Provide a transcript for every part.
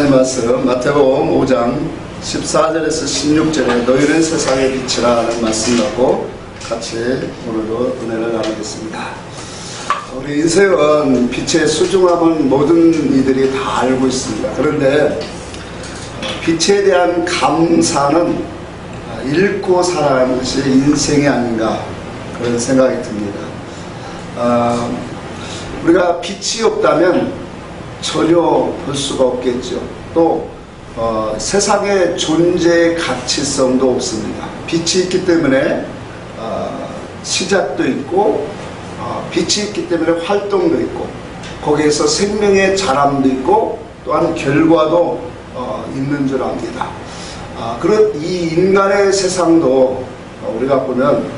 하나님 말씀 마태복음 5장 14절에서 16절에 너희는 세상의 빛이라는 말씀 갖고 같이 오늘도 은혜를 나누겠습니다. 우리 인생은 빛의 소중함을 모든 이들이 다 알고 있습니다. 그런데 빛에 대한 감사는 읽고 살아가는 것이 인생이 아닌가 그런 생각이 듭니다. 우리가 빛이 없다면 전혀 볼 수가 없겠죠. 또 세상의 존재의 가치성도 없습니다. 빛이 있기 때문에 시작도 있고 빛이 있기 때문에 활동도 있고 거기에서 생명의 자람도 있고 또한 결과도 있는 줄 압니다. 그런 이 인간의 세상도 우리가 보면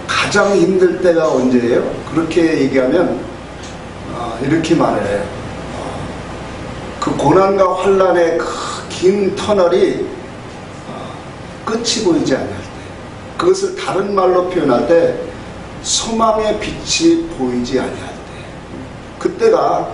가장 힘들 때가 언제예요? 그렇게 얘기하면 이렇게 말해요. 그 고난과 환난의 그 긴 터널이 끝이 보이지 않을 때, 그것을 다른 말로 표현할 때 소망의 빛이 보이지 아니할 때, 그때가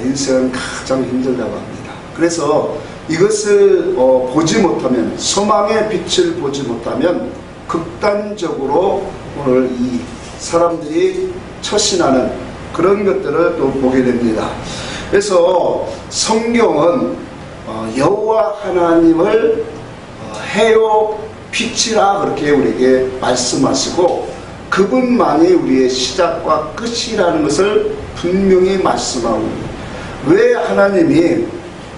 인생은 가장 힘들다고 합니다. 그래서 이것을 보지 못하면, 소망의 빛을 보지 못하면 극단적으로 오늘 이 사람들이 처신하는 그런 것들을 또 보게 됩니다. 그래서 성경은 여호와 하나님을 해요 빛이라 그렇게 우리에게 말씀하시고 그분만이 우리의 시작과 끝이라는 것을 분명히 말씀하고 있습니다. 왜 하나님이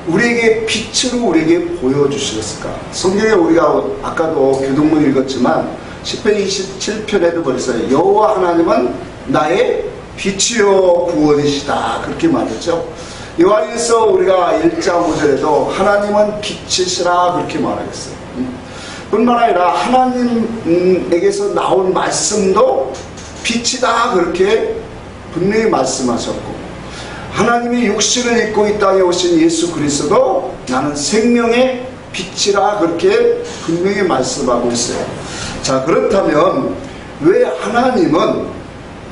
우리에게 빛으로 우리에게 보여주셨을까? 성경에 우리가 아까도 교동문 읽었지만 10편 27편에도 벌써 여호와 하나님은 나의 빛이요 구원이시다 그렇게 말했죠. 요한일서 우리가 1장 5절에도 하나님은 빛이시라 그렇게 말하겠어요. 뿐만 아니라 하나님에게서 나온 말씀도 빛이다 그렇게 분명히 말씀하셨고, 하나님이 육신을 입고 이 땅에 오신 예수 그리스도도 나는 생명의 빛이라 그렇게 분명히 말씀하고 있어요. 자, 그렇다면 왜 하나님은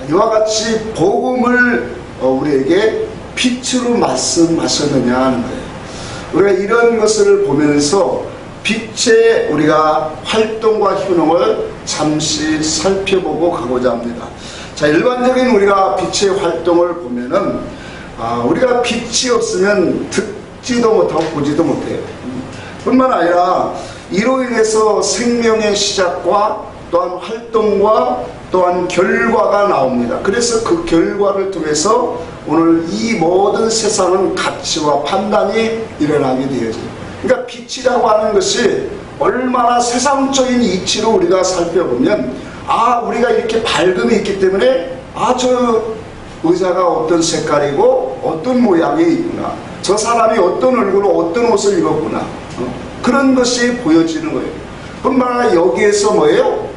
이와 같이 복음을 우리에게 빛으로 말씀하셨느냐 하는 거예요. 우리가 이런 것을 보면서 빛의 우리가 활동과 효능을 잠시 살펴보고 가고자 합니다. 자, 일반적인 우리가 빛의 활동을 보면은 우리가 빛이 없으면 듣지도 못하고 보지도 못해요. 뿐만 아니라 이로 인해서 생명의 시작과 또한 활동과 또한 결과가 나옵니다. 그래서 그 결과를 통해서 오늘 이 모든 세상은 가치와 판단이 일어나게 되어져요. 그러니까 빛이라고 하는 것이 얼마나 세상적인 이치로 우리가 살펴보면 우리가 이렇게 밝음이 있기 때문에 저 의자가 어떤 색깔이고 어떤 모양이 있구나, 저 사람이 어떤 얼굴로 어떤 옷을 입었구나, 그런 것이 보여지는 거예요. 뿐만 아니라 여기에서 뭐예요?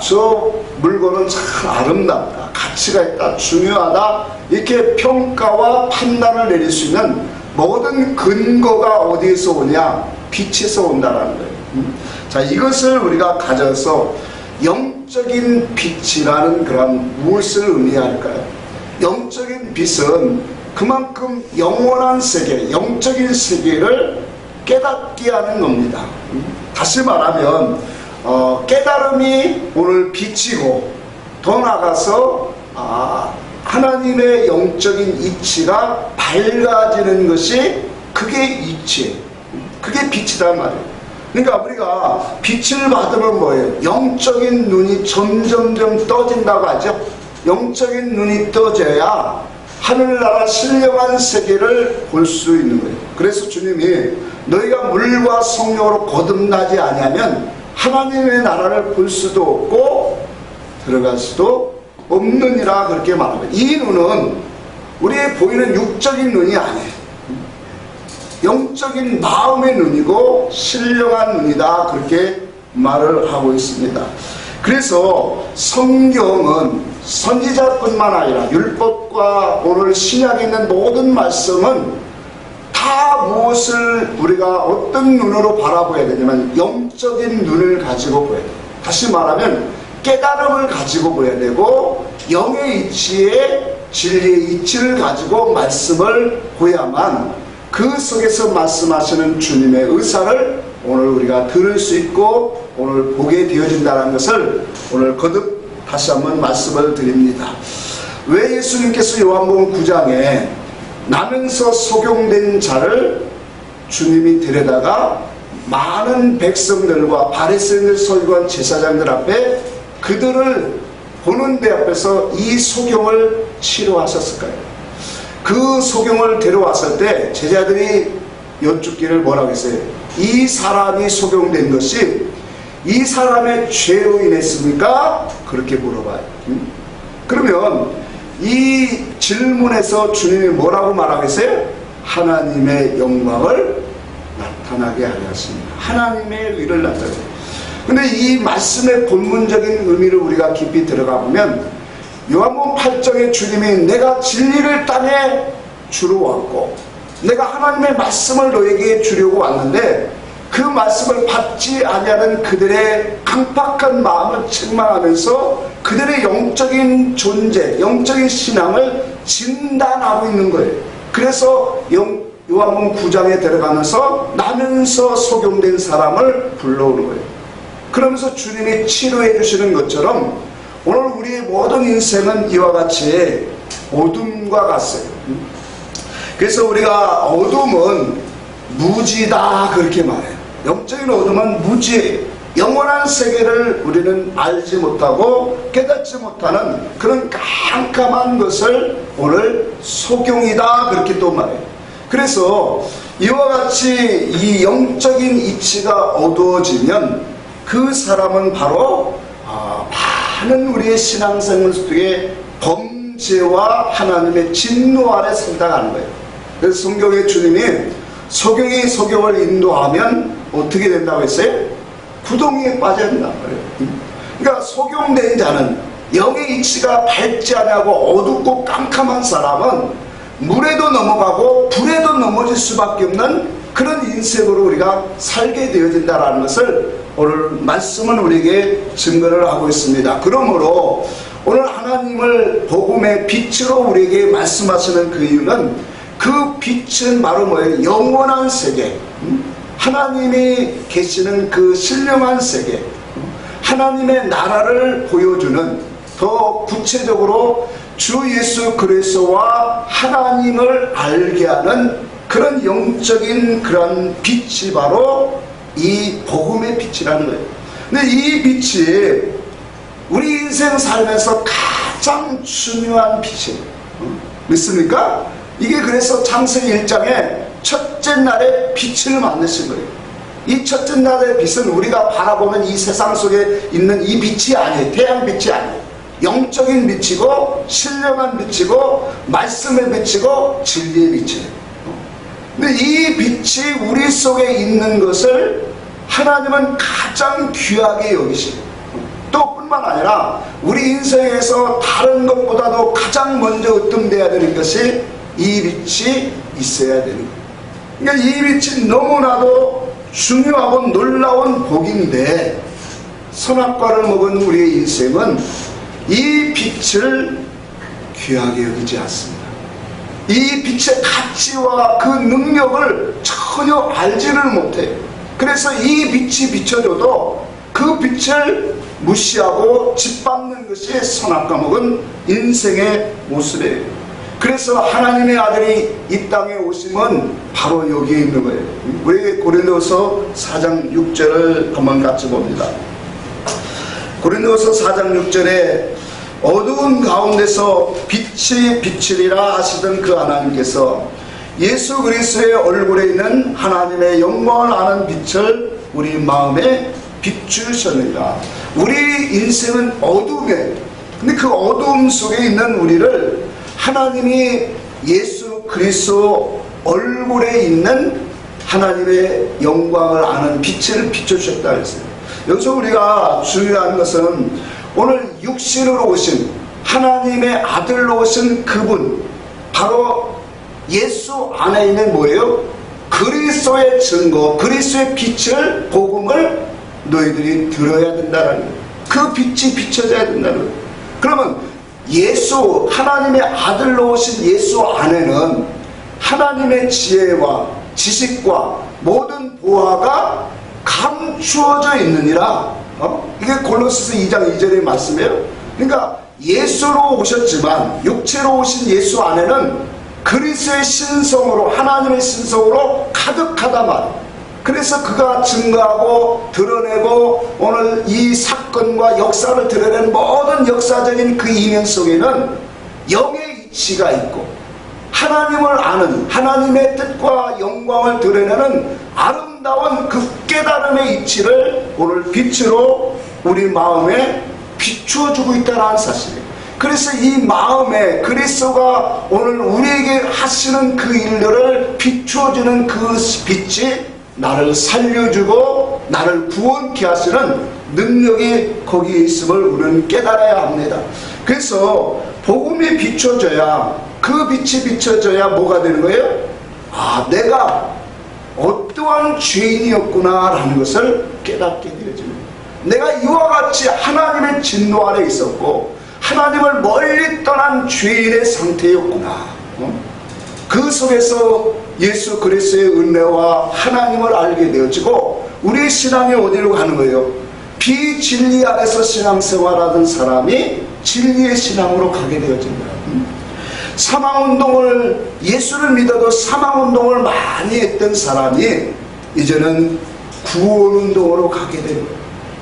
저 물건은 참 아름답다, 가치가 있다, 중요하다, 이렇게 평가와 판단을 내릴 수 있는 모든 근거가 어디에서 오냐? 빛에서 온다라는 거예요. 자, 이것을 우리가 가져서 영적인 빛이라는 그런 무엇을 의미할까요? 영적인 빛은 그만큼 영원한 세계, 영적인 세계를 깨닫게 하는 겁니다. 다시 말하면 깨달음이 오늘 빛이고, 더 나아가서 하나님의 영적인 이치가 밝아지는 것이 그게 이치예요. 그게 빛이란 말이에요. 그러니까 우리가 빛을 받으면 뭐예요? 영적인 눈이 점점점 떠진다고 하죠. 영적인 눈이 떠져야 하늘나라 신령한 세계를 볼 수 있는 거예요. 그래서 주님이 너희가 물과 성령으로 거듭나지 아니하면 하나님의 나라를 볼 수도 없고 들어갈 수도 없느니라 그렇게 말합니다. 이 눈은 우리의 보이는 육적인 눈이 아니에요. 영적인 마음의 눈이고 신령한 눈이다 그렇게 말을 하고 있습니다. 그래서 성경은 선지자뿐만 아니라 율법과 오늘 신약에 있는 모든 말씀은 다 무엇을 우리가 어떤 눈으로 바라봐야 되냐면 영적인 눈을 가지고 보아야 돼요. 다시 말하면 깨달음을 가지고 보아야 되고 영의 이치에 진리의 이치를 가지고 말씀을 보야만 그 속에서 말씀하시는 주님의 의사를 오늘 우리가 들을 수 있고 오늘 보게 되어진다는 것을 오늘 거듭 다시 한번 말씀을 드립니다. 왜 예수님께서 요한복음 9장에 나면서 속용된 자를 주님이 데려다가 많은 백성들과 바리새인들, 서기관, 제사장들 앞에 그들을 보는 데 앞에서 이 속용을 치료하셨을까요? 그 속용을 데려왔을 때 제자들이 여쭙기를 뭐라고 했어요? 이 사람이 속용된 것이 이 사람의 죄로 인했습니까? 그렇게 물어봐요. 그러면 이 질문에서 주님이 뭐라고 말하겠어요? 하나님의 영광을 나타나게 하려 하십니다. 하나님의 의를 나타내요. 근데 이 말씀의 본문적인 의미를 우리가 깊이 들어가 보면 요한복음 8장에 주님이 내가 진리를 땅에 주러 왔고 내가 하나님의 말씀을 너에게 주려고 왔는데 그 말씀을 받지 아니하는 그들의 강팍한 마음을 책망하면서 그들의 영적인 존재, 영적인 신앙을 진단하고 있는 거예요. 그래서 요한복음 9장에 들어가면서 나면서 속용된 사람을 불러오는 거예요. 그러면서 주님이 치료해 주시는 것처럼 오늘 우리의 모든 인생은 이와 같이 어둠과 같아요. 그래서 우리가 어둠은 무지다 그렇게 말해요. 영적인 어둠은 무지예요. 영원한 세계를 우리는 알지 못하고 깨닫지 못하는 그런 깜깜한 것을 오늘 속용이다 그렇게 또 말해요. 그래서 이와 같이 이 영적인 이치가 어두워지면 그 사람은 바로 많은 우리의 신앙생활 속에 범죄와 하나님의 진노 아래 살다가는 거예요. 그래서 성경에 주님이 속용이 속용을 인도하면 어떻게 된다고 했어요? 구덩이에 빠져야 된다고 그래요. 그러니까 속용된 자는 영의 이치가 밝지 않고 어둡고 깜깜한 사람은 물에도 넘어가고 불에도 넘어질 수밖에 없는 그런 인생으로 우리가 살게 되어진다는 것을 오늘 말씀은 우리에게 증거를 하고 있습니다. 그러므로 오늘 하나님을 복음의 빛으로 우리에게 말씀하시는 그 이유는 그 빛은 바로 뭐예요? 영원한 세계, 하나님이 계시는 그 신령한 세계, 하나님의 나라를 보여주는 더 구체적으로 주 예수 그리스도와 하나님을 알게 하는 그런 영적인 그런 빛이 바로 이 복음의 빛이라는 거예요. 근데 이 빛이 우리 인생 삶에서 가장 중요한 빛이에요. 믿습니까? 이게 그래서 창세기 1장에 첫째 날에 빛을 만드신 거예요. 이 첫째 날의 빛은 우리가 바라보는 이 세상 속에 있는 이 빛이 아니에요. 태양빛이 아니에요. 영적인 빛이고 신령한 빛이고 말씀의 빛이고 진리의 빛이에요. 근데 이 빛이 우리 속에 있는 것을 하나님은 가장 귀하게 여기시고 또 뿐만 아니라 우리 인생에서 다른 것보다도 가장 먼저 으뜸돼야 되는 것이 이 빛이 있어야 되는 거예요. 그러니까 이 빛이 너무나도 중요하고 놀라운 복인데 선악과를 먹은 우리의 인생은 이 빛을 귀하게 여기지 않습니다. 이 빛의 가치와 그 능력을 전혀 알지를 못해요. 그래서 이 빛이 비춰져도 그 빛을 무시하고 짓밟는 것이 선악과 먹은 인생의 모습이에요. 그래서 하나님의 아들이 이 땅에 오심은 바로 여기에 있는 거예요. 우리 고린도서 4장 6절을 한번 같이 봅니다. 고린도서 4장 6절에 어두운 가운데서 빛이 비치리라 하시던 그 하나님께서 예수 그리스도의 얼굴에 있는 하나님의 영광을 아는 빛을 우리 마음에 비추셨느니라. 우리 인생은 어둠에, 근데 그 어둠 속에 있는 우리를 하나님이 예수 그리스도 얼굴에 있는 하나님의 영광을 아는 빛을 비춰주셨다 했어요. 여기서 우리가 중요한 것은 오늘 육신으로 오신 하나님의 아들로 오신 그분, 바로 예수 안에 있는 뭐예요? 그리스도의 증거, 그리스도의 빛을, 복음을 너희들이 들어야 된다는 거예요. 그 빛이 비춰져야 된다는 거예요. 그러면 예수, 하나님의 아들로 오신 예수 안에는 하나님의 지혜와 지식과 모든 보화가 감추어져 있느니라. 이게 골로새서 2장 2절의 말씀이에요. 그러니까 예수로 오셨지만 육체로 오신 예수 안에는 그리스도의 신성으로, 하나님의 신성으로 가득하다 말. 그래서 그가 증거하고 드러내고 오늘 이 사건과 역사를 드러내는 모든 역사적인 그 이면 속에는 영의 이치가 있고 하나님을 아는, 하나님의 뜻과 영광을 드러내는 아름다운 그 깨달음의 이치를 오늘 빛으로 우리 마음에 비추어주고 있다는 사실이에요. 그래서 이 마음에 그리스도가 오늘 우리에게 하시는 그 일들을 비추어주는 그 빛이 나를 살려주고 나를 구원케 하시는 능력이 거기에 있음을 우리는 깨달아야 합니다. 그래서 복음이 비춰져야, 그 빛이 비춰져야 뭐가 되는 거예요? 아, 내가 어떠한 죄인이었구나 라는 것을 깨닫게 되어집니다. 내가 이와 같이 하나님의 진노 아래 있었고 하나님을 멀리 떠난 죄인의 상태였구나. 그 속에서 예수 그리스도의 은혜와 하나님을 알게 되어지고 우리의 신앙이 어디로 가는 거예요? 비진리 안에서 신앙생활하던 사람이 진리의 신앙으로 가게 되어집니다. 사망운동을, 예수를 믿어도 사망운동을 많이 했던 사람이 이제는 구원운동으로 가게 됩니다.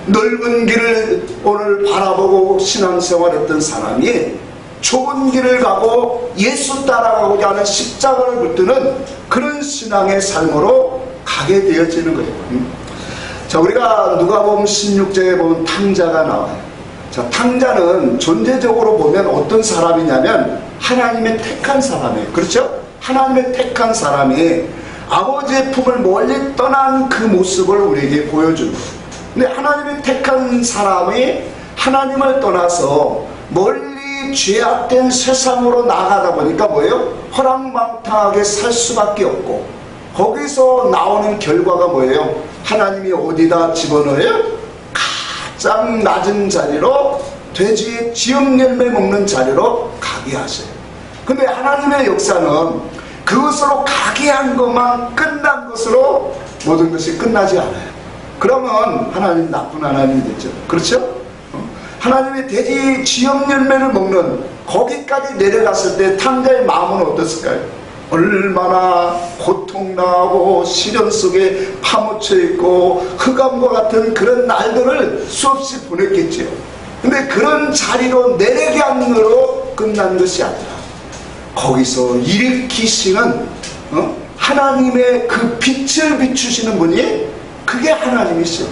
넓은 길을 오늘 바라보고 신앙생활했던 사람이 좁은 길을 가고 예수 따라가고자 하는 십자가를 붙드는 그런 신앙의 삶으로 가게 되어지는 거예요. 자, 우리가 누가복음 16장에 보면 탕자가 나와요. 자, 탕자는 존재적으로 보면 어떤 사람이냐면 하나님의 택한 사람이에요. 그렇죠? 하나님의 택한 사람이 아버지의 품을 멀리 떠난 그 모습을 우리에게 보여주는 거예요. 근데 하나님의 택한 사람이 하나님을 떠나서 멀리 죄악된 세상으로 나가다 보니까 뭐예요? 허랑방탕하게 살 수밖에 없고 거기서 나오는 결과가 뭐예요? 하나님이 어디다 집어넣어요? 가장 낮은 자리로, 돼지의 지역 열매 먹는 자리로 가게 하셔요. 근데 하나님의 역사는 그것으로 가게 한 것만 끝난 것으로 모든 것이 끝나지 않아요. 그러면 하나님 나쁜 하나님이 됐죠. 그렇죠? 하나님의 돼지 지역 열매를 먹는 거기까지 내려갔을 때 탕자의 마음은 어땠을까요? 얼마나 고통나고 시련 속에 파묻혀 있고 흑암과 같은 그런 날들을 수없이 보냈겠지요. 근데 그런 자리로 내려간 거로 끝난 것이 아니라 거기서 일으키시는 하나님의 그 빛을 비추시는 분이 그게 하나님이시죠.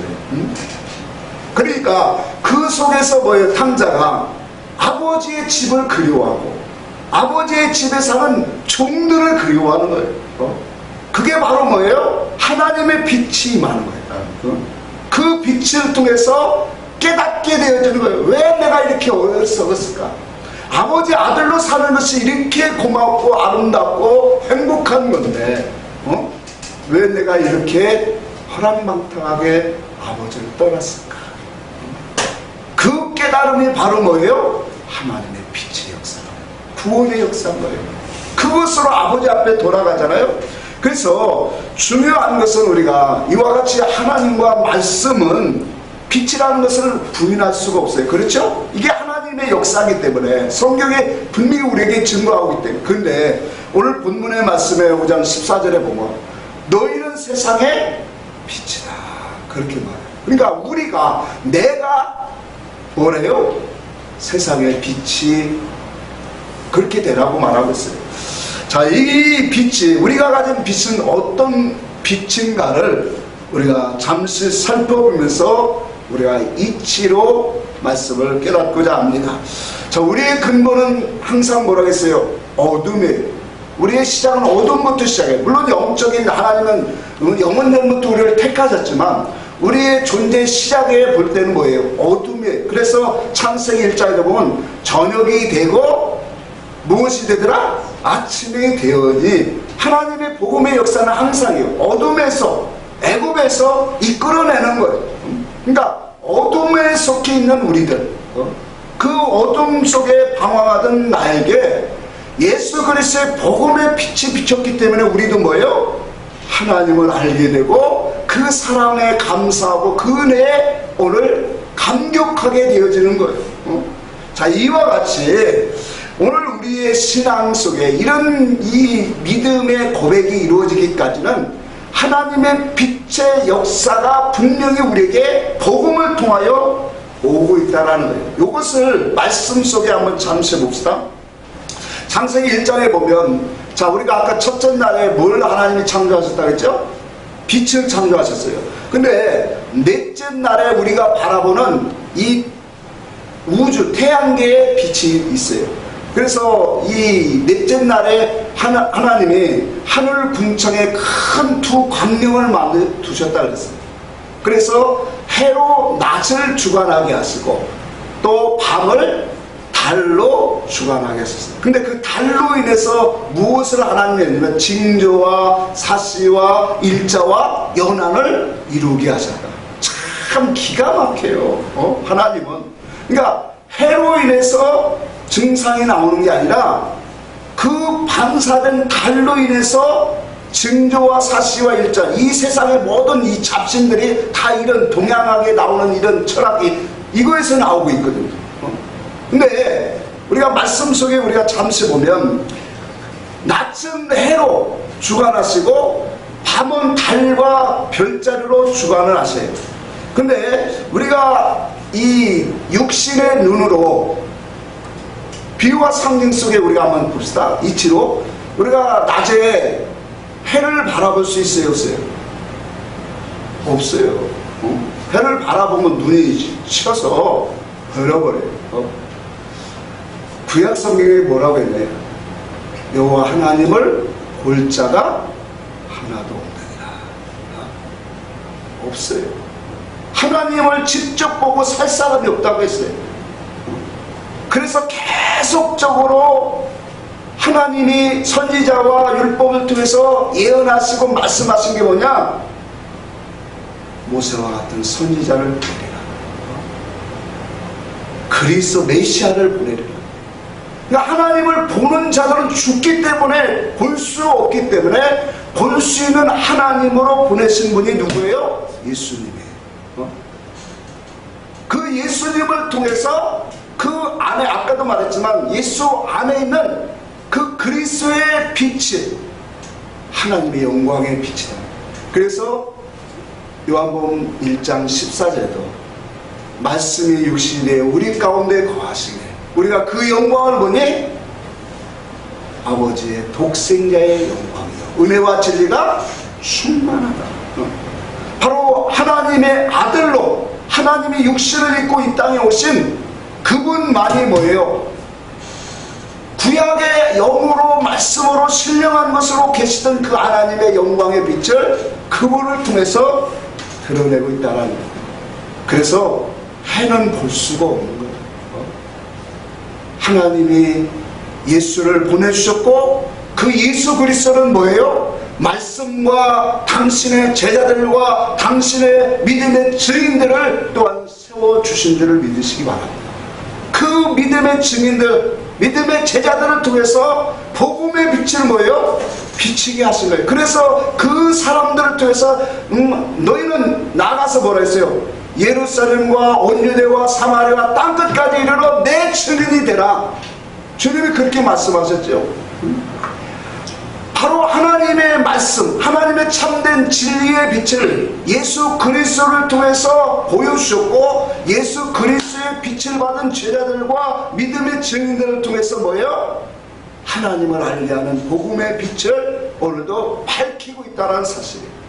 그러니까 그 속에서 뭐예요? 탕자가 아버지의 집을 그리워하고 아버지의 집에 사는 종들을 그리워하는 거예요. 그게 바로 뭐예요? 하나님의 빛이 임하는 거예요. 그 빛을 통해서 깨닫게 되어지는 거예요. 왜 내가 이렇게 어리석었을까? 아버지 아들로 사는 것이 이렇게 고맙고 아름답고 행복한 건데 왜 내가 이렇게 허랑방탕하게 아버지를 떠났을까? 그 깨달음이 바로 뭐예요? 하나님의 빛의 역사, 구원의 역사인 거예요. 그것으로 아버지 앞에 돌아가잖아요. 그래서 중요한 것은 우리가 이와 같이 하나님과 말씀은 빛이라는 것을 부인할 수가 없어요. 그렇죠? 이게 하나님의 역사이기 때문에 성경에 분명히 우리에게 증거하고 있기 때문에. 그런데 오늘 본문의 말씀에 5장 14절에 보면 너희는 세상의 빛이다 그렇게 말해요. 그러니까 우리가, 내가 뭐래요? 세상의 빛이 그렇게 되라고 말하고 있어요. 자, 이 빛이, 우리가 가진 빛은 어떤 빛인가를 우리가 잠시 살펴보면서 우리가 이치로 말씀을 깨닫고자 합니다. 자, 우리의 근본은 항상 뭐라고 했어요? 어둠이에요. 우리의 시작은 어둠부터 시작해요. 물론 영적인 하나님은 영원전부터 우리를 택하셨지만 우리의 존재 시작에 볼 때는 뭐예요? 어둠이에요. 그래서 창세기 1장에 보면 저녁이 되고 무엇이 되더라? 아침이 되어니 하나님의 복음의 역사는 항상이에요. 어둠에서, 애굽에서 이끌어내는 거예요. 그러니까 어둠에 속해 있는 우리들, 그 어둠 속에 방황하던 나에게 예수 그리스도의 복음의 빛이 비쳤기 때문에 우리도 뭐예요? 하나님을 알게 되고 그 사랑에 감사하고 그 은혜에 오늘 감격하게 되어지는 거예요. 자, 이와 같이 오늘 우리의 신앙 속에 이런 이 믿음의 고백이 이루어지기까지는 하나님의 빛의 역사가 분명히 우리에게 복음을 통하여 오고 있다는 거예요. 이것을 말씀 속에 한번 잠시 봅시다. 창세기 1장에 보면, 자, 우리가 아까 첫째 날에 뭘 하나님이 창조하셨다고 했죠? 빛을 창조하셨어요. 근데 넷째 날에 우리가 바라보는 이 우주, 태양계의 빛이 있어요. 그래서 이 넷째 날에 하나님이 하늘 궁창에 큰 두 광명을 만들어 두셨다 그랬어요. 그래서 해로 낮을 주관하게 하시고 또 밤을 달로 주관하게 하셨어요. 근데 그 달로 인해서 무엇을 하나님이 했냐면 징조와 사시와 일자와 연한을 이루게 하셨다. 참 기가 막혀요. 하나님은. 그러니까 해로 인해서 증상이 나오는 게 아니라 그 반사된 달로 인해서 징조와 사시와 일자, 이 세상의 모든 이 잡신들이 다 이런 동양하게 나오는 이런 철학이 이거에서 나오고 있거든요. 근데 우리가 말씀 속에 우리가 잠시 보면 낮은 해로 주관하시고 밤은 달과 별자리로 주관을 하세요. 근데 우리가 이 육신의 눈으로 비유와 상징 속에 우리가 한번 봅시다. 이치로 우리가 낮에 해를 바라볼 수 있어요, 없어요? 없어요. 해를 바라보면 눈이 치여서 얼어버려요. 구약 성경에 뭐라고 했나요? 여호와 하나님을 볼 자가 하나도 없느니라. 없어요. 하나님을 직접 보고 살 사람이 없다고 했어요. 그래서 계속적으로 하나님이 선지자와 율법을 통해서 예언하시고 말씀하신 게 뭐냐? 모세와 같은 선지자를 보내라. 그리스도 메시아를 보내라. 그러니까 하나님을 보는 자들은 죽기 때문에 볼 수 없기 때문에 볼 수 있는 하나님으로 보내신 분이 누구예요? 예수님이에요. 그 예수님을 통해서 그 안에, 아까도 말했지만 예수 안에 있는 그 그리스도의 빛이 하나님의 영광의 빛이다. 그래서 요한복음 1장 14절에도 말씀이 육신이 되어 우리 가운데 거하시네. 우리가 그 영광을 보니 아버지의 독생자의 영광이요 은혜와 진리가 충만하다. 바로 하나님의 아들로 하나님이 육신을 입고 이 땅에 오신 그분만이 뭐예요? 구약의 영으로 말씀으로 신령한 것으로 계시던 그 하나님의 영광의 빛을 그분을 통해서 드러내고 있다는 거예요. 그래서 해는 볼 수가 없는 거예요. 하나님이 예수를 보내주셨고 그 예수 그리스도는 뭐예요? 말씀과 당신의 제자들과 당신의 믿음의 증인들을 또한 세워주신 줄을 믿으시기 바랍니다. 그 믿음의 증인들, 믿음의 제자들을 통해서 복음의 빛을 뭐예요? 비치게 하신 거예요. 그래서 그 사람들을 통해서 너희는 나가서 뭐라 했어요? 예루살렘과 온 유대와 사마리아 땅끝까지 이르러 내 증인이 되라. 주님이 그렇게 말씀하셨죠. 바로 하나님의 말씀, 하나님의 참된 진리의 빛을 예수 그리스도를 통해서 보여주셨고 예수 그리스도의 빛을 받은 제자들과 믿음의 증인들을 통해서 뭐예요? 하나님을 알게 하는 복음의 빛을 오늘도 밝히고 있다는 사실이에요.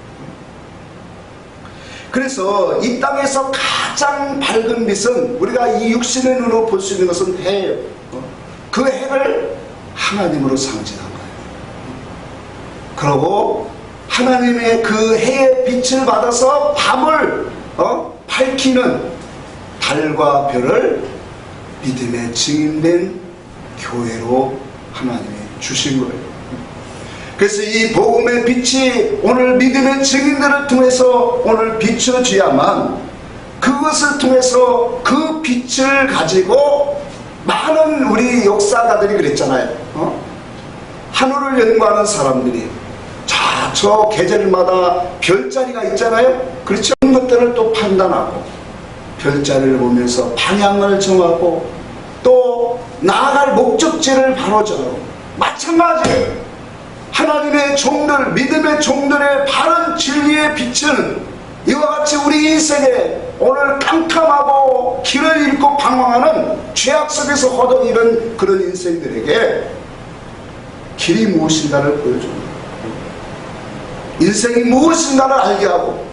그래서 이 땅에서 가장 밝은 빛은 우리가 이 육신의 눈으로 볼 수 있는 것은 해예요. 그 해를 하나님으로 상징합니다. 그리고 하나님의 그 해의 빛을 받아서 밤을 밝히는 달과 별을 믿음의 증인된 교회로 하나님이 주신 거예요. 그래서 이 복음의 빛이 오늘 믿음의 증인들을 통해서 오늘 비춰져야만 그것을 통해서 그 빛을 가지고 많은 우리 역사가들이 그랬잖아요. 하늘을 연구하는 사람들이 자, 저 계절마다 별자리가 있잖아요. 그렇죠? 그런 것들을 또 판단하고 별자리를 보면서 방향을 정하고 또 나아갈 목적지를 바로 정하고, 마찬가지예요. 하나님의 종들, 믿음의 종들의 바른 진리의 빛은 이와 같이 우리 인생에 오늘 캄캄하고 길을 잃고 방황하는 죄악 속에서 허덕이는 그런 인생들에게 길이 무엇인가를 보여줍니다. 인생이 무엇인가를 알게 하고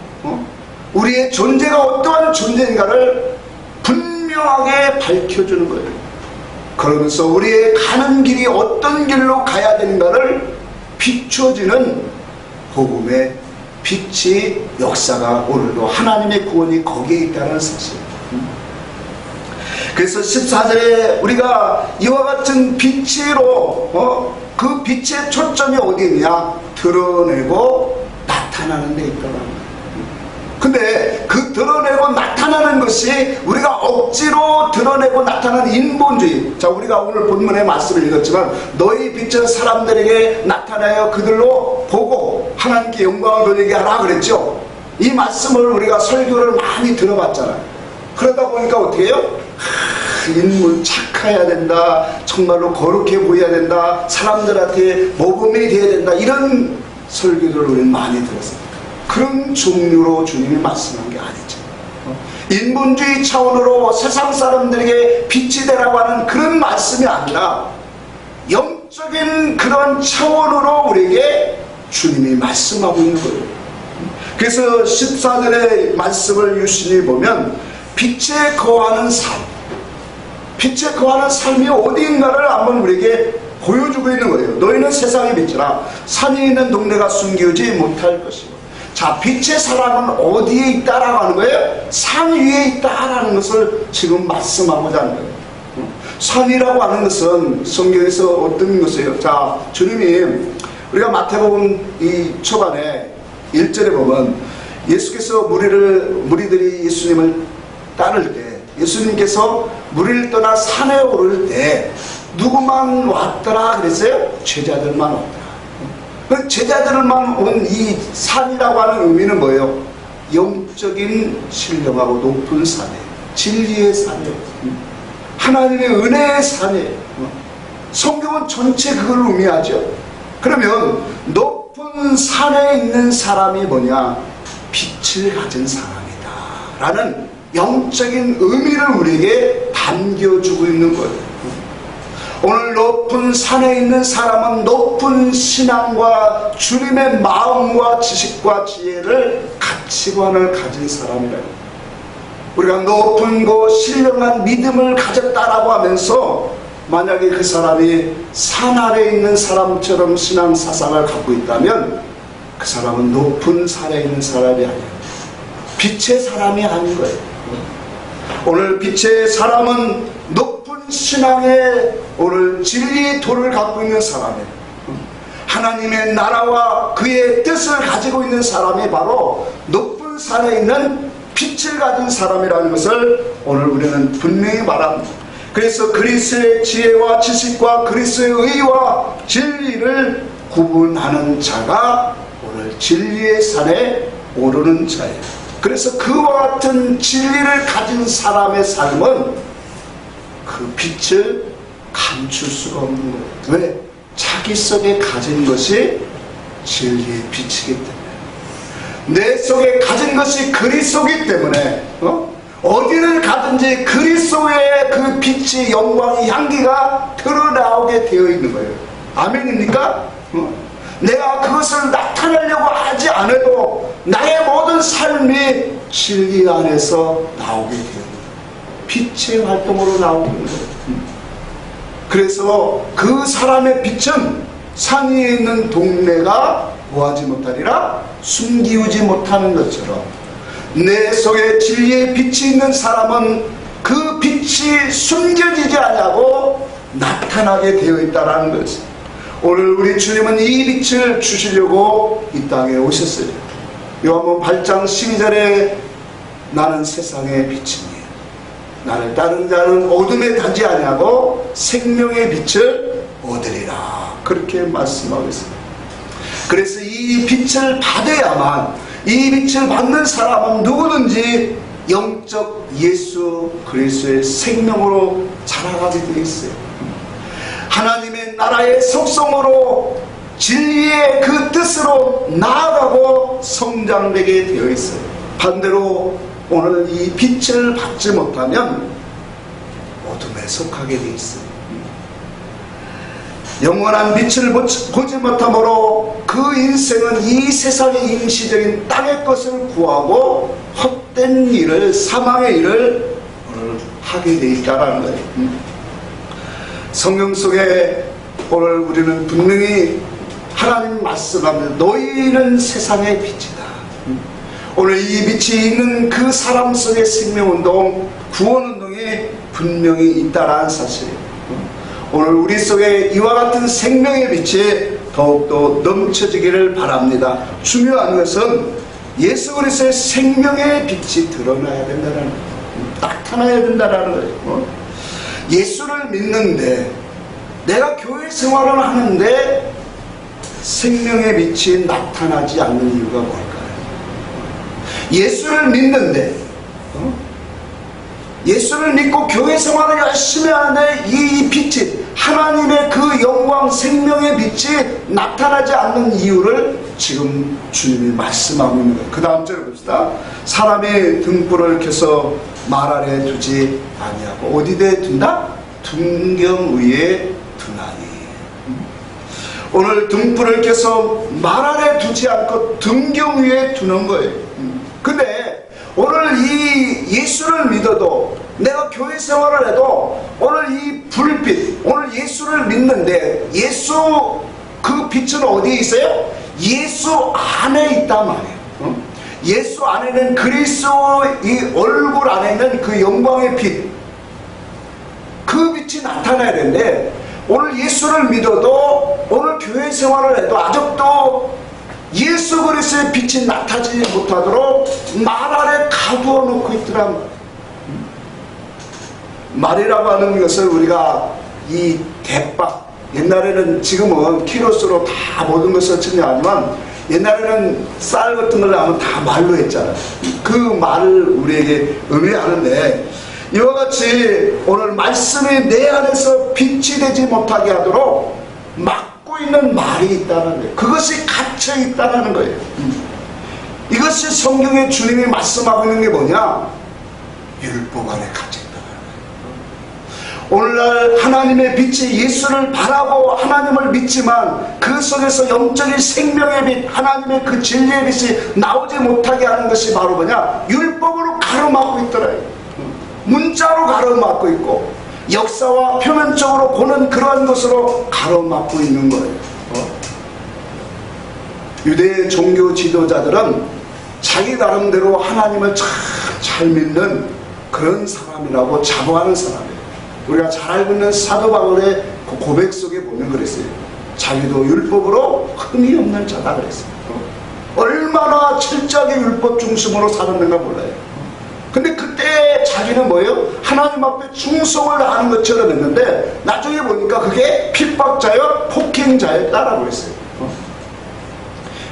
우리의 존재가 어떠한 존재인가를 분명하게 밝혀주는 거예요. 그러면서 우리의 가는 길이 어떤 길로 가야 되는가를 비춰지는 복음의 빛이 역사가 오늘도 하나님의 구원이 거기에 있다는 사실. 그래서 14절에 우리가 이와 같은 빛으로 그 빛의 초점이 어디 있냐? 드러내고 나타나는 데 있더라. 근데 그 드러내고 나타나는 것이 우리가 억지로 드러내고 나타나는 인본주의. 자, 우리가 오늘 본문의 말씀을 읽었지만 너희 빛은 사람들에게 나타나여 그들로 보고 하나님께 영광을 돌리게 하라 그랬죠. 이 말씀을 우리가 설교를 많이 들어봤잖아요. 그러다 보니까 어떻게 해요? 인물 착해야 된다, 정말로 거룩해 보여야 된다, 사람들한테 모범이 되어야 된다, 이런 설교를 우리는 많이 들었어요. 그런 종류로 주님이 말씀한 게 아니죠. 인본주의 차원으로 세상 사람들에게 빛이 되라고 하는 그런 말씀이 아니라 영적인 그런 차원으로 우리에게 주님이 말씀하고 있는 거예요. 그래서 14절의 말씀을 유심히 보면 빛에 거하는 삶, 빛에 거하는 삶이 어디인가를 한번 우리에게 보여주고 있는 거예요. 너희는 세상의 빛이라 산이 있는 동네가 숨기우지 못할 것이고. 자, 빛의 사람은 어디에 있다라고 하는 거예요? 산 위에 있다라는 것을 지금 말씀하고자 하는 거예요. 산이라고 하는 것은 성경에서 어떤 것이에요? 자, 주님이 우리가 마태복음 이 초반에 1절에 보면 예수께서 무리들이 예수님을 따를 때, 예수님께서 무리를 떠나 산에 오를 때 누구만 왔더라 그랬어요? 제자들만 왔더라. 제자들만 온 이 산이라고 하는 의미는 뭐예요? 영적인 신령하고 높은 산이에요. 진리의 산이에요. 하나님의 은혜의 산이에요. 성경은 전체 그걸 의미하죠. 그러면 높은 산에 있는 사람이 뭐냐? 빛을 가진 사람이다 라는 영적인 의미를 우리에게 담겨주고 있는 거예요. 오늘 높은 산에 있는 사람은 높은 신앙과 주님의 마음과 지식과 지혜를 가치관을 가진 사람이라고. 우리가 높은 신령한 믿음을 가졌다라고 하면서 만약에 그 사람이 산 아래에 있는 사람처럼 신앙 사상을 갖고 있다면 그 사람은 높은 산에 있는 사람이 아니에요. 빛의 사람이 아닌 거예요. 오늘 빛의 사람은 높은 신앙의 오늘 진리의 도를 갖고 있는 사람이에요. 하나님의 나라와 그의 뜻을 가지고 있는 사람이 바로 높은 산에 있는 빛을 가진 사람이라는 것을 오늘 우리는 분명히 말합니다. 그래서 그리스도의 지혜와 지식과 그리스도의 의와 진리를 구분하는 자가 오늘 진리의 산에 오르는 자예요. 그래서 그와 같은 진리를 가진 사람의 삶은 그 빛을 감출 수가 없는 거예요. 왜? 자기 속에 가진 것이 진리의 빛이기 때문에, 내 속에 가진 것이 그리스도이기 때문에 어디를 가든지 그리스도의 그 빛이, 영광이, 향기가 드러나오게 되어 있는 거예요. 아멘입니까? 내가 그것을 나타내려고 하지 않아도 나의 모든 삶이 진리 안에서 나오게 되는 거예요. 빛의 활동으로 나오는 거예요. 그래서 그 사람의 빛은 산 위에 있는 동네가 뭐하지 못하리라? 숨기우지 못하는 것처럼 내 속에 진리의 빛이 있는 사람은 그 빛이 숨겨지지 않냐고 나타나게 되어 있다는 것이, 오늘 우리 주님은 이 빛을 주시려고 이 땅에 오셨어요. 요한복음 8장 12절에 나는 세상의 빛이니 나를 따르는 자는 어둠에 타지 아니하고 생명의 빛을 얻으리라. 그렇게 말씀하고 있습니다. 그래서 이 빛을 받아야만, 이 빛을 받는 사람은 누구든지 영적 예수 그리스도의 생명으로 자라가게 되어 있어요. 하나님의 나라의 속성으로 진리의 그 뜻으로 나아가고 성장되게 되어 있어요. 반대로 오늘 이 빛을 받지 못하면 어둠에 속하게 되어 있어요. 영원한 빛을 보지 못함으로 그 인생은 이 세상의 임시적인 땅의 것을 구하고 헛된 일을, 사망의 일을 오늘 하게 되어 있다는 거예요. 성경 속에 오늘 우리는 분명히 하나님 말씀합니다. 너희는 세상의 빛이다. 오늘 이 빛이 있는 그 사람 속의 생명운동, 구원운동이 분명히 있다라는 사실이에요. 오늘 우리 속에 이와 같은 생명의 빛이 더욱더 넘쳐지기를 바랍니다. 중요한 것은 예수 그리스도의 생명의 빛이 드러나야 된다는 거예요. 나타나야 된다는 거예요. 예수를 믿는데, 내가 교회 생활을 하는데 생명의 빛이 나타나지 않는 이유가 뭘까요? 예수를 믿는데, 예수를 믿고 교회 생활을 열심히 하는데 이 빛이, 하나님의 그 영광 생명의 빛이 나타나지 않는 이유를 지금 주님이 말씀하고 있는 거예요. 그 다음 절을 봅시다. 사람의 등불을 켜서 말 아래 두지 아니하고 어디에 둔다? 등경 위에 두나니. 오늘 등불을 켜서 말 아래 두지 않고 등경 위에 두는 거예요. 근데 오늘 이 예수를 믿어도, 내가 교회 생활을 해도 오늘 이 불빛, 오늘 예수를 믿는데 예수 그 빛은 어디에 있어요? 예수 안에 있단 말이에요. 예수 안에는 그리스도의 이 얼굴 안에 있는 그 영광의 빛, 그 빛이 나타나야 되는데 오늘 예수를 믿어도, 오늘 교회 생활을 해도 아직도 예수 그리스도의 빛이 나타나지 못하도록 말 아래 가두어 놓고 있더란 말이에요. 말이라고 하는 것을 우리가 이 대박, 옛날에는, 지금은 키로수로 다 모든 것을 측량하지만 옛날에는 쌀 같은 걸 하면 다 말로 했잖아요. 그 말을 우리에게 의미하는데, 이와 같이 오늘 말씀이 내 안에서 빛이 되지 못하게 하도록 막고 있는 말이 있다는 거예요. 그것이 갇혀 있다는 거예요. 이것이 성경에 주님이 말씀하고 있는 게 뭐냐? 율법 안에 갇혀 있다는 거예요. 오늘날 하나님의 빛이, 예수를 바라고 하나님을 믿지만 그 속에서 영적인 생명의 빛, 하나님의 그 진리의 빛이 나오지 못하게 하는 것이 바로 뭐냐? 율법으로 가로막고 있더라고요. 문자로 가로막고 있고 역사와 표면적으로 보는 그러한 것으로 가로막고 있는 거예요. 유대 종교 지도자들은 자기 나름대로 하나님을 잘 믿는 그런 사람이라고 자부하는 사람이에요. 우리가 잘 알고 있는 사도 바울의 그 고백 속에 보면 그랬어요. 자기도 율법으로 흠이 없는 자다 그랬어요. 얼마나 철저하게 율법 중심으로 살았는가 몰라요. 근데 그때 자기는 뭐예요? 하나님 앞에 충성을 하는 것처럼 했는데 나중에 보니까 그게 핍박자여 폭행자였다라고 했어요.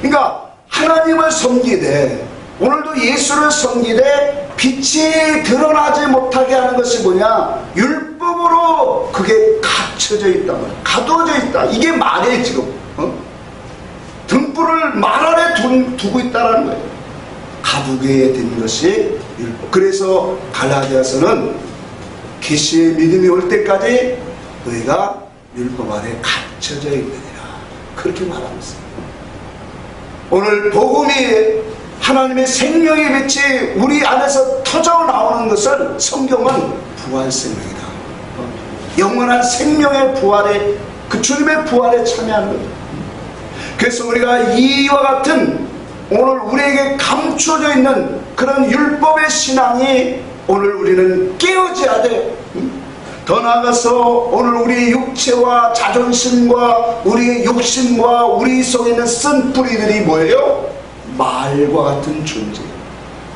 그러니까 하나님을 섬기되, 오늘도 예수를 섬기되 빛이 드러나지 못하게 하는 것이 뭐냐? 율법으로 그게 갇혀져 있다, 가두어져 있다. 이게 말이에요 지금. 등불을 말 아래 두고 있다는 거예요. 가두게 된 것이 율법. 그래서 갈라디아서는 계시의 믿음이 올 때까지 너희가 율법 아래 갇혀져 있느니라, 그렇게 말하고 있습니다. 오늘 복음이, 하나님의 생명의 빛이 우리 안에서 터져 나오는 것을 성경은 부활 생명이다, 영원한 생명의 부활에, 그 주님의 부활에 참여하는 거죠. 그래서 우리가 이와 같은 오늘 우리에게 감춰져 있는 그런 율법의 신앙이 오늘 우리는 깨어져야 돼. 더 나아가서 오늘 우리의 육체와 자존심과 우리의 욕심과 우리 속에 있는 쓴 뿌리들이 뭐예요? 말과 같은 존재.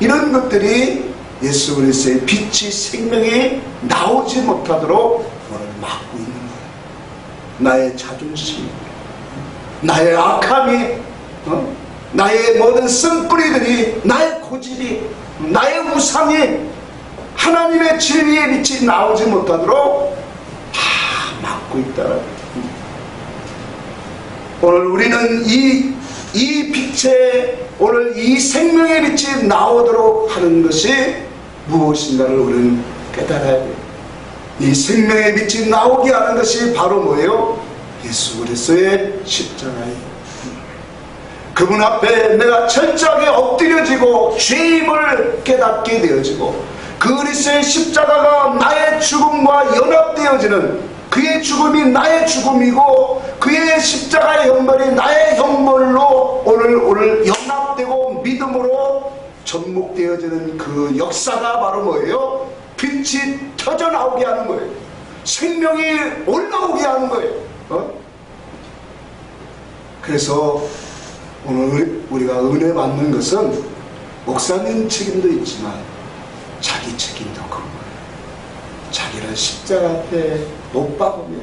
이런 것들이 예수 그리스도의 빛이, 생명이 나오지 못하도록 오늘 막고 있는 거예요. 나의 자존심, 나의 악함이, 나의 모든 쓴뿌리들이, 나의 고집이, 나의 우상이 하나님의 진리의 빛이 나오지 못하도록 다 막고 있다는. 오늘 우리는 이 빛에, 오늘 이 생명의 빛이 나오도록 하는 것이 무엇인가를 우리는 깨달아야 돼요. 이 생명의 빛이 나오게 하는 것이 바로 뭐예요? 예수 그리스도의 십자가예요. 그분 앞에 내가 철저하게 엎드려지고 죄임을 깨닫게 되어지고, 그리스도의 십자가가 나의 죽음과 연합되어지는, 그의 죽음이 나의 죽음이고 그의 십자가의 형벌이 나의 형벌로 오늘 연합되고 믿음으로 접목되어지는 그 역사가 바로 뭐예요? 빛이 터져나오게 하는 거예요. 생명이 올라오게 하는 거예요. 그래서 오늘 우리가 은혜 받는 것은 목사님 책임도 있지만 자기 책임도 큰 거예요. 자기를 십자가 앞에 못 박으며,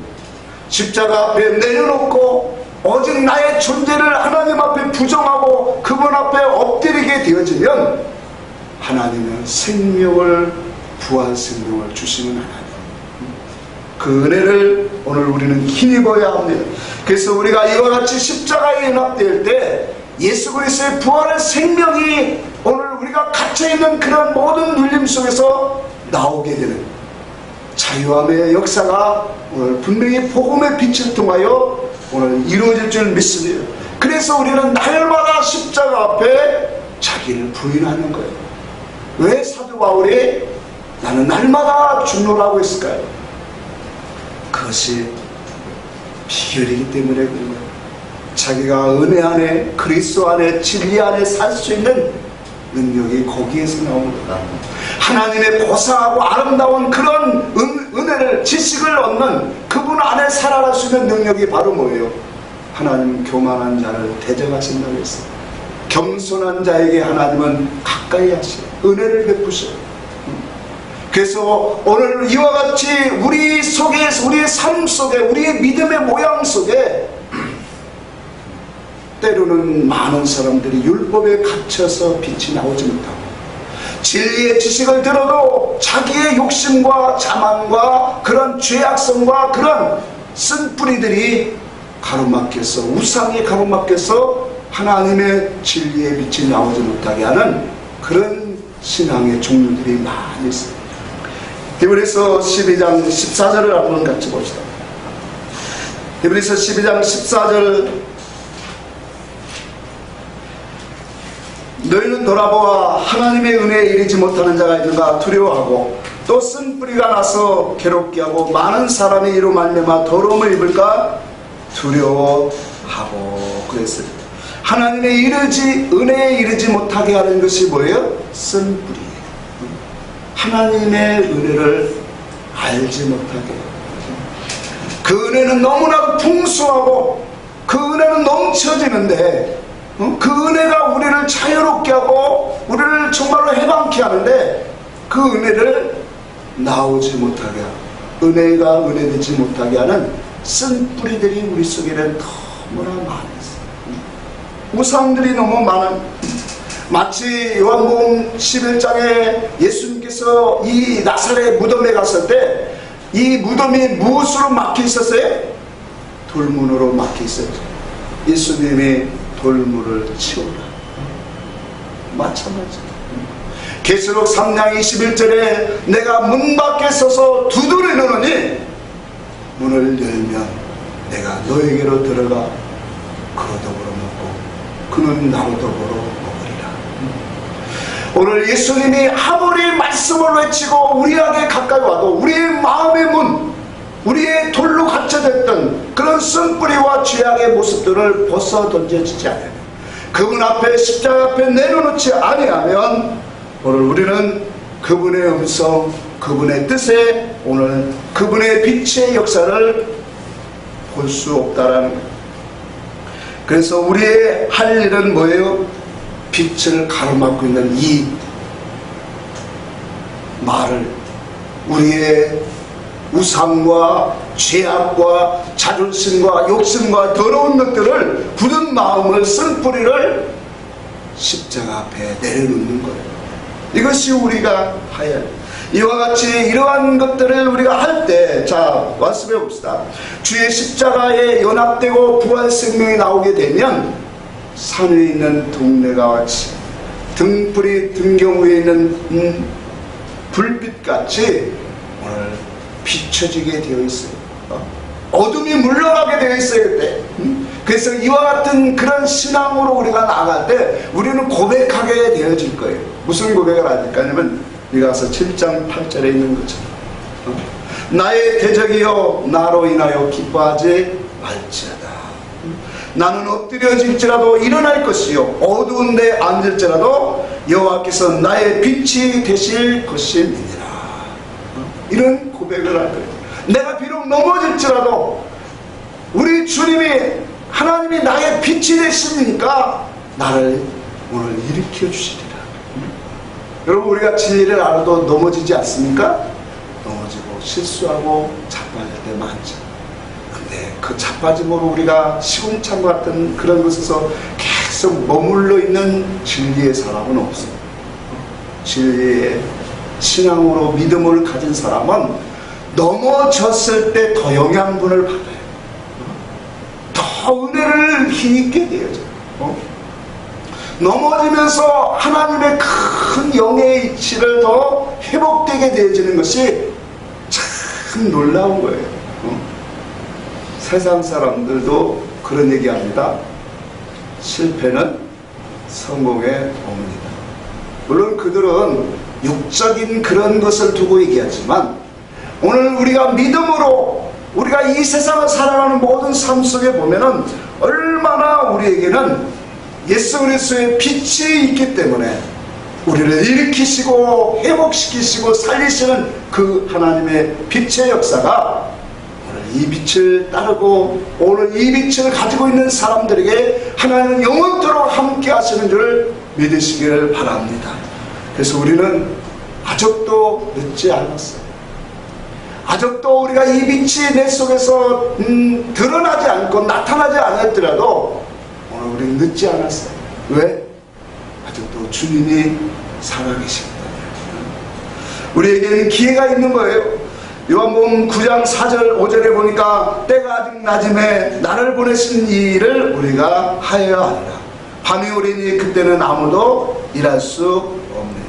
십자가 앞에 내려놓고 오직 나의 존재를 하나님 앞에 부정하고 그분 앞에 엎드리게 되어지면, 하나님은 생명을, 부활 생명을 주시는 하나님, 그 은혜를 오늘 우리는 힘입어야 합니다. 그래서 우리가 이와 같이 십자가에 연합될 때 예수 그리스도의 부활의 생명이 오늘 우리가 갇혀있는 그런 모든 눌림 속에서 나오게 되는 자유함의 역사가 오늘 분명히 복음의 빛을 통하여 오늘 이루어질 줄 믿습니다. 그래서 우리는 날마다 십자가 앞에 자기를 부인하는 거예요. 왜 사도 바울이 나는 날마다 죽노라고 했을까요? 그것이 비결이기 때문에 그런 거예요. 자기가 은혜 안에, 그리스도 안에, 진리 안에 살 수 있는 능력이 거기에서 나오는 거다. 하나님의 고상하고 아름다운 그런 은혜를, 지식을 얻는 그분 안에 살아갈 수 있는 능력이 바로 뭐예요? 하나님 교만한 자를 대적하신다고 했어요. 겸손한 자에게 하나님은 가까이 하시고 은혜를 베푸셔요. 그래서 오늘 이와 같이 우리 속에, 우리의 삶 속에, 우리의 믿음의 모양 속에 때로는 많은 사람들이 율법에 갇혀서 빛이 나오지 못하고, 진리의 지식을 들어도 자기의 욕심과 자만과 그런 죄악성과 그런 쓴뿌리들이 가로막혀서, 우상이 가로막혀서 하나님의 진리의 빛이 나오지 못하게 하는 그런 신앙의 종류들이 많이 있습니다. 히브리서 12장 14절을 한번 같이 봅시다. 히브리서 12장 14절, 너희는 돌아보아 하나님의 은혜에 이르지 못하는 자가 있는가 두려워하고, 또 쓴뿌리가 나서 괴롭게 하고 많은 사람이 이로 말미암아 더러움을 입을까 두려워하고 그랬어요. 하나님의 은혜에 이르지 못하게 하는 것이 뭐예요? 쓴뿌리예요. 하나님의 은혜를 알지 못하게, 그 은혜는 너무나 풍성하고 그 은혜는 넘쳐지는데, 그 은혜가 우리를 자유롭게 하고 우리를 정말로 해방케 하는데, 그 은혜를 나오지 못하게 하고 은혜가 은혜되지 못하게 하는 쓴뿌리들이 우리 속에는 너무나 많았어요. 우상들이 너무 많은, 마치 요한복음 11장에 예수님께서 이 나사렛 무덤에 갔을 때 이 무덤이 무엇으로 막혀 있었어요? 돌문으로 막혀 있었죠. 예수님이 돌문을 치우라. 마찬가지다. 계시록 3장 21절에 내가 문 밖에 서서 두드리노니 문을 열면 내가 너에게로 들어가 그로 더불어 먹고 그는 나로 더불어 먹으리라. 오늘 예수님이 아무리 말씀을 외치고 우리에게 가까이 와도 우리의 마음의 문, 우리의 돌로 갇혀졌던 그런 쓴뿌리와 죄악의 모습들을 벗어 던져지지 않으면, 그분 앞에 십자가 앞에 내려놓지 아니하면 오늘 우리는 그분의 음성, 그분의 뜻에, 오늘 그분의 빛의 역사를 볼 수 없다라는 거예요. 그래서 우리의 할 일은 뭐예요? 빛을 가로막고 있는 이 말을, 우리의 우상과 죄악과 자존심과 욕심과 더러운 것들을 굳은 마음을 쓴뿌리를 십자가 앞에 내려놓는 거예요. 이것이 우리가 해야 해요. 이와 같이 이러한 것들을 우리가 할 때, 자, 말씀해 봅시다. 주의 십자가에 연합되고 부활 생명이 나오게 되면 산 위에 있는 동네가 같이 등불이 등경 위에 있는 불빛같이 오늘 비춰지게 되어 있어요. 어둠이 물러가게 되어 있어요. 그때. 그래서 이와 같은 그런 신앙으로 우리가 나아갈 때 우리는 고백하게 되어질 거예요. 무슨 고백을 하니까냐면 우리가 가서 7장 8절에 있는 것처럼 나의 대적이여 나로 인하여 기뻐하지 말지어다. 나는 엎드려질지라도 일어날 것이요 어두운 데 앉을지라도 여호와께서 나의 빛이 되실 것임이니라. 이런 고백을 할 거예요. 내가 비록 넘어질지라도 우리 주님이 하나님이 나의 빛이 되시니까 나를 오늘 일으켜 주시리라. 여러분, 우리가 진리를 알아도 넘어지지 않습니까? 넘어지고 실수하고 자빠질 때 많죠. 근데 그 자빠짐으로 우리가 시궁창 같은 그런 곳에서 계속 머물러 있는 진리의 사람은 없어요. 진리의 신앙으로 믿음을 가진 사람은 넘어졌을 때 더 영양분을 받아요. 더 은혜를 힘있게 되어져요. 넘어지면서 하나님의 큰 영의 이치를 더 회복되게 되어지는 것이 참 놀라운 거예요. 세상 사람들도 그런 얘기합니다. 실패는 성공의 어머니다. 물론 그들은 육적인 그런 것을 두고 얘기하지만 오늘 우리가 믿음으로 우리가 이 세상을 살아가는 모든 삶 속에 보면은 얼마나 우리에게는 예수 그리스도의 빛이 있기 때문에 우리를 일으키시고 회복시키시고 살리시는 그 하나님의 빛의 역사가 오늘 이 빛을 따르고 오늘 이 빛을 가지고 있는 사람들에게 하나님은 영원토록 함께 하시는 줄 믿으시기를 바랍니다. 그래서 우리는 아직도 늦지 않았어요. 아직도 우리가 이 빛이 내 속에서 드러나지 않고 나타나지 않았더라도 오늘 우리는 늦지 않았어요. 왜? 아직도 주님이 살아계십니다. 우리에게는 기회가 있는 거예요. 요한복음 9장 4절 5절에 보니까 때가 아직 낮음에 나를 보내신 이 일을 우리가 하여야 하리라. 밤이 오리니 그때는 아무도 일할 수 없느니라.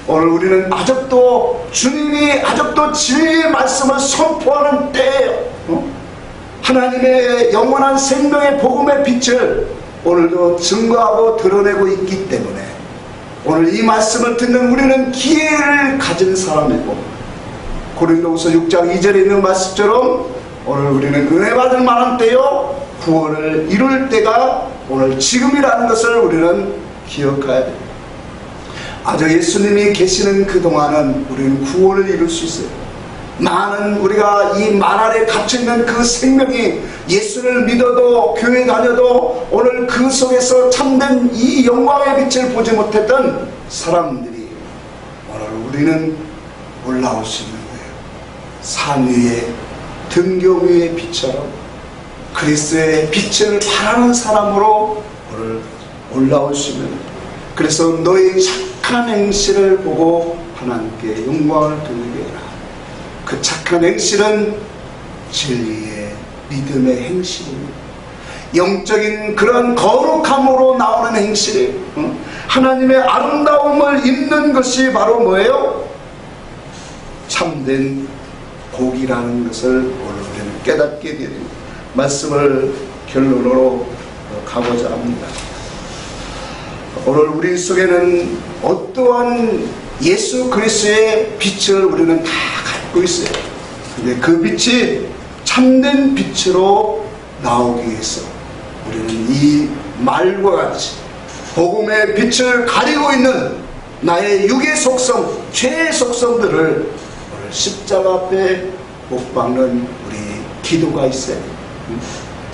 오늘 우리는 아직도 주님이 아직도 진리의 말씀을 선포하는 때예요. 하나님의 영원한 생명의 복음의 빛을 오늘도 증거하고 드러내고 있기 때문에 오늘 이 말씀을 듣는 우리는 기회를 가진 사람이고 고린도후서 6장 2절에 있는 말씀처럼 오늘 우리는 은혜 받을 만한 때요 구원을 이룰 때가 오늘 지금이라는 것을 우리는 기억해야 됩니다. 아직 예수님이 계시는 그동안은 우리는 구원을 이룰 수 있어요. 많은 우리가 이 말 아래 갇혀있는 그 생명이 예수를 믿어도 교회 다녀도 오늘 그 속에서 참된 이 영광의 빛을 보지 못했던 사람들이 오늘 우리는 올라올 수 있는 거예요. 산 위에 등경 위의 빛처럼 그리스도의 빛을 바라는 사람으로 오늘 올라올 수 있는 거예요. 그래서 너의 착한 행실을 보고 하나님께 영광을 돌리게 해라. 그 착한 행실은 진리의 믿음의 행실입니다. 영적인 그런 거룩함으로 나오는 행실이에요. 하나님의 아름다움을 입는 것이 바로 뭐예요? 참된 복이라는 것을 오늘 우리는 깨닫게 되는 말씀을 결론으로 가고자 합니다. 오늘 우리 속에는 어떠한 예수 그리스도의 빛을 우리는 다 갖고 있어요. 근데 그 빛이 참된 빛으로 나오기 위해서 우리는 이 말과 같이 복음의 빛을 가리고 있는 나의 육의 속성, 죄의 속성들을 오늘 십자가 앞에 못 박는 우리 기도가 있어요.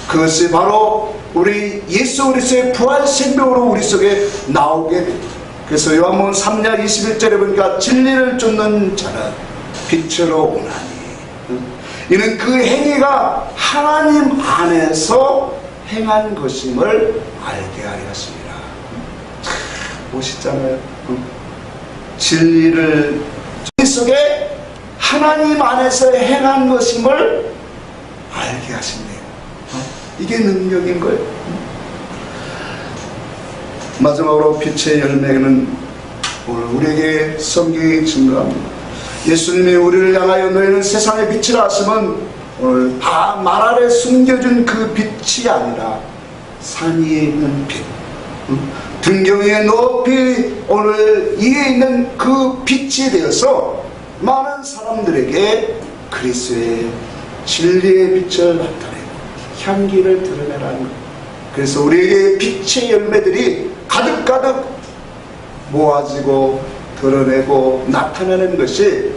그것이 바로 우리 예수 그리스도의 부활 생명으로 우리 속에 나오게 됩니다. 그래서 요한복음 3장 21절에 보니까 진리를 쫓는 자는 빛으로 오나니 이는 그 행위가 하나님 안에서 행한 것임을 알게 하려 하십니다. 멋있잖아요. 진리를 속에 하나님 안에서 행한 것임을 알게 하신대요. 이게 능력인 거예요. 마지막으로 빛의 열매는 오늘 우리에게 성경이 증거합니다. 예수님이 우리를 향하여 너희는 세상의 빛이라 하시면 오늘 다 말 아래 숨겨진 그 빛이 아니라 산 위에 있는 빛, 등경의 높이 오늘 위에 있는 그 빛이 되어서 많은 사람들에게 그리스도의 진리의 빛을 나타내고 향기를 드러내라는 것. 그래서 우리에게 빛의 열매들이 가득가득 모아지고 드러내고 나타나는 것이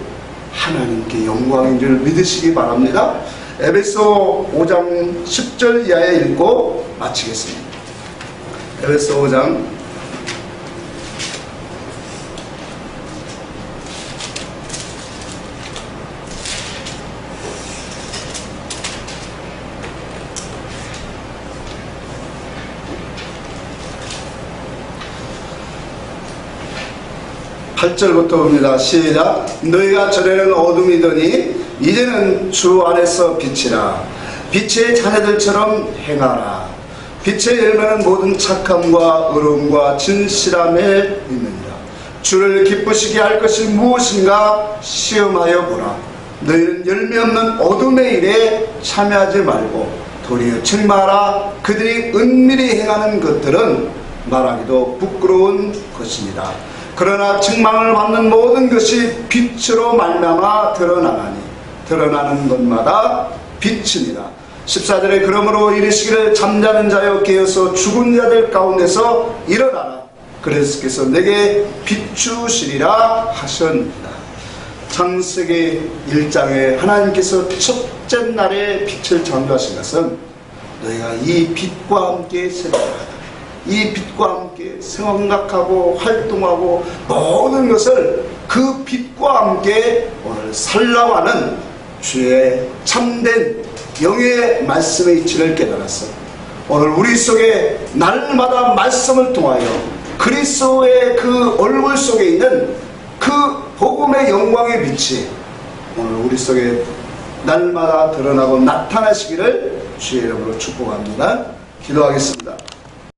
하나님께 영광인 줄 믿으시기 바랍니다. 에베소 5장 10절 이하에 읽고 마치겠습니다. 에베소 5장 8절부터 봅니다. 시작. 너희가 전에는 어둠이더니 이제는 주 안에서 빛이라. 빛의 자녀들처럼 행하라. 빛의 열매는 모든 착함과 의로움과 진실함에 있느니라. 주를 기쁘시게 할 것이 무엇인가 시험하여 보라. 너희는 열매 없는 어둠의 일에 참여하지 말고 도리어 책망하라. 그들이 은밀히 행하는 것들은 말하기도 부끄러운 것입니다. 그러나 책망을 받는 모든 것이 빛으로 말미암아 드러나나니 드러나는 것마다 빛이니라. 14절에 그러므로 이르시기를 잠자는 자여 깨어서 죽은 자들 가운데서 일어나라. 그리스도께서 내게 비추시리라 하셨습니다. 창세기 1장에 하나님께서 첫째 날에 빛을 창조하신 것은 너희가 이 빛과 함께 생활하라. 이 빛과 함께 생각하고 활동하고 모든 것을 그 빛과 함께 오늘 살라고 주의 참된 영의 말씀의 이치를 깨달았어. 오늘 우리 속에 날마다 말씀을 통하여 그리스도의 그 얼굴 속에 있는 그 복음의 영광의 빛이 오늘 우리 속에 날마다 드러나고 나타나시기를 주의 이름으로 축복합니다. 기도하겠습니다.